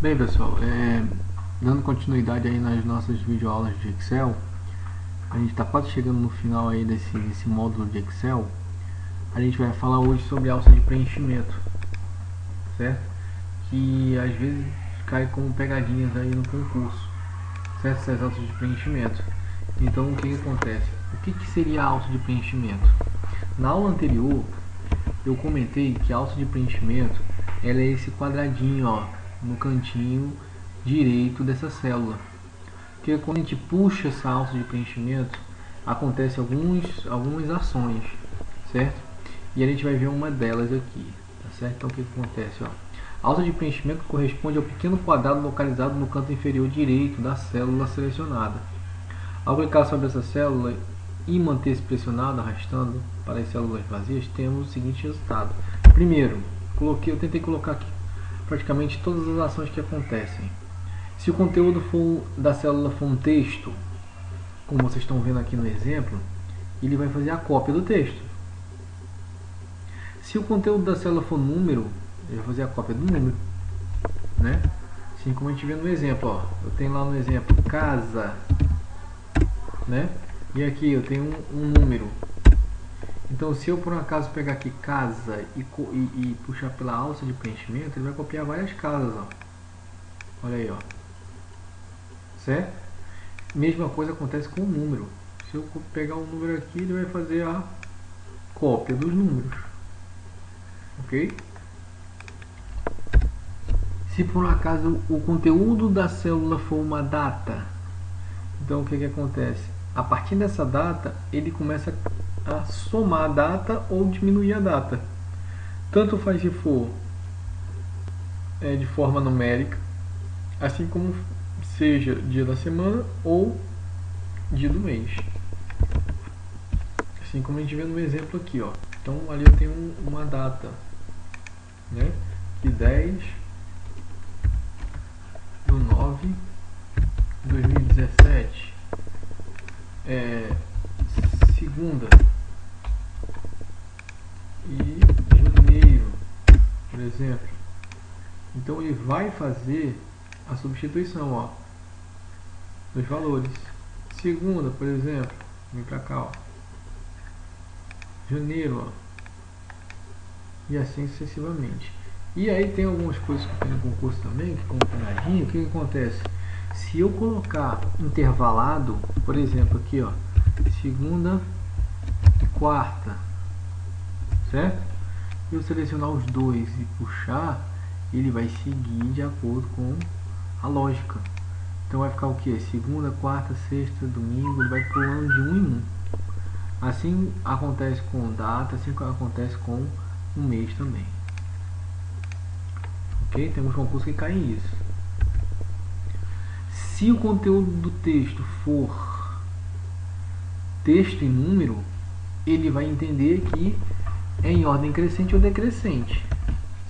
Bem, pessoal, dando continuidade aí nas nossas videoaulas de Excel, a gente está quase chegando no final aí desse módulo de Excel. A gente vai falar hoje sobre alça de preenchimento, certo? Que às vezes cai como pegadinhas aí no concurso, certo? Essas alças de preenchimento. Então, o que acontece? O que seria a alça de preenchimento? Na aula anterior, eu comentei que a alça de preenchimento ela é esse quadradinho, ó, no cantinho direito dessa célula. Porque quando a gente puxa essa alça de preenchimento, acontece algumas ações, certo? E a gente vai ver uma delas aqui, tá certo? Então o que acontece, ó? A alça de preenchimento corresponde ao pequeno quadrado localizado no canto inferior direito da célula selecionada. Ao clicar sobre essa célula e manter-se pressionado, arrastando para as células vazias, temos o seguinte resultado. Primeiro, eu tentei colocar aqui praticamente todas as ações que acontecem. Se o conteúdo da célula for um texto, como vocês estão vendo aqui no exemplo, ele vai fazer a cópia do texto. Se o conteúdo da célula for número, ele vai fazer a cópia do número, né? Assim como a gente vê no exemplo, ó. Eu tenho lá no exemplo casa, né? E aqui eu tenho um número. Então, se eu por um acaso pegar aqui casa e puxar pela alça de preenchimento, ele vai copiar várias casas, ó. Olha aí, ó. Certo? Mesma coisa acontece com o número. Se eu pegar um número aqui, ele vai fazer a cópia dos números. Ok? Se por um acaso o conteúdo da célula for uma data, então o que acontece? A partir dessa data, ele começa a somar a data ou diminuir a data. Tanto faz se for de forma numérica, assim como seja dia da semana ou dia do mês. Assim como a gente vê no exemplo aqui, ó. Então ali eu tenho uma data, né? De 10/9/2017. Segunda e janeiro, por exemplo. Então ele vai fazer a substituição, ó, dos valores. Segunda, por exemplo, vem pra cá, ó, janeiro, ó, e assim sucessivamente. E aí tem algumas coisas que tem no concurso também, que como pegadinha, o que acontece? Se eu colocar intervalado, por exemplo, aqui, ó, segunda e quarta, certo? E eu selecionar os dois e puxar, ele vai seguir de acordo com a lógica. Então vai ficar o que? Segunda, quarta, sexta, domingo, ele vai pulando de um em um. Assim acontece com data, assim acontece com o mês também. Ok? Temos concursos que caem isso. Se o conteúdo do texto for texto e número, ele vai entender que é em ordem crescente ou decrescente,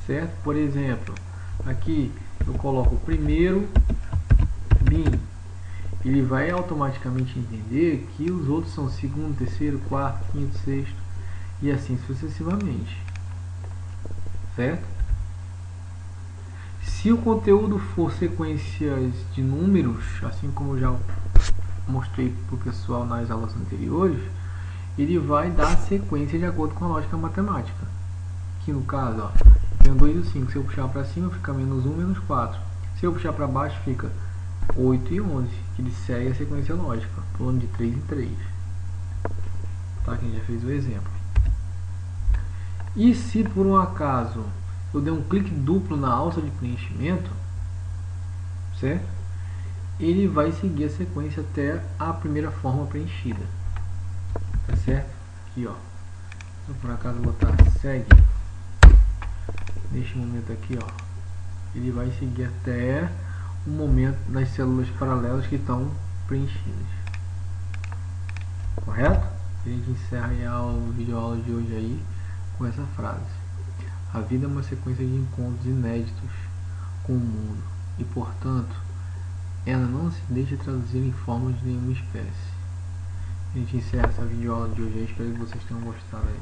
certo? Por exemplo, aqui eu coloco o primeiro bin, ele vai automaticamente entender que os outros são segundo, terceiro, quarto, quinto, sexto e assim sucessivamente, certo? Se o conteúdo for sequências de números, assim como eu já mostrei para o pessoal nas aulas anteriores, ele vai dar sequência de acordo com a lógica matemática. Aqui no caso, ó, tenho 2 e 5. Se eu puxar para cima, fica menos 1, menos 4. Se eu puxar para baixo, fica 8 e 11, que ele segue a sequência lógica, pulando de 3 em 3. Tá? Quem já fez o exemplo. E se por um acaso eu der um clique duplo na alça de preenchimento, certo? Ele vai seguir a sequência até a primeira forma preenchida. Tá certo? Aqui, ó. Se eu por acaso botar segue, neste momento aqui, ó, ele vai seguir até o momento das células paralelas que estão preenchidas. Correto? A gente encerra a videoaula de hoje aí com essa frase. A vida é uma sequência de encontros inéditos com o mundo e, portanto, ela não se deixa traduzir em formas de nenhuma espécie. A gente encerra essa videoaula de hoje aí. Espero que vocês tenham gostado aí.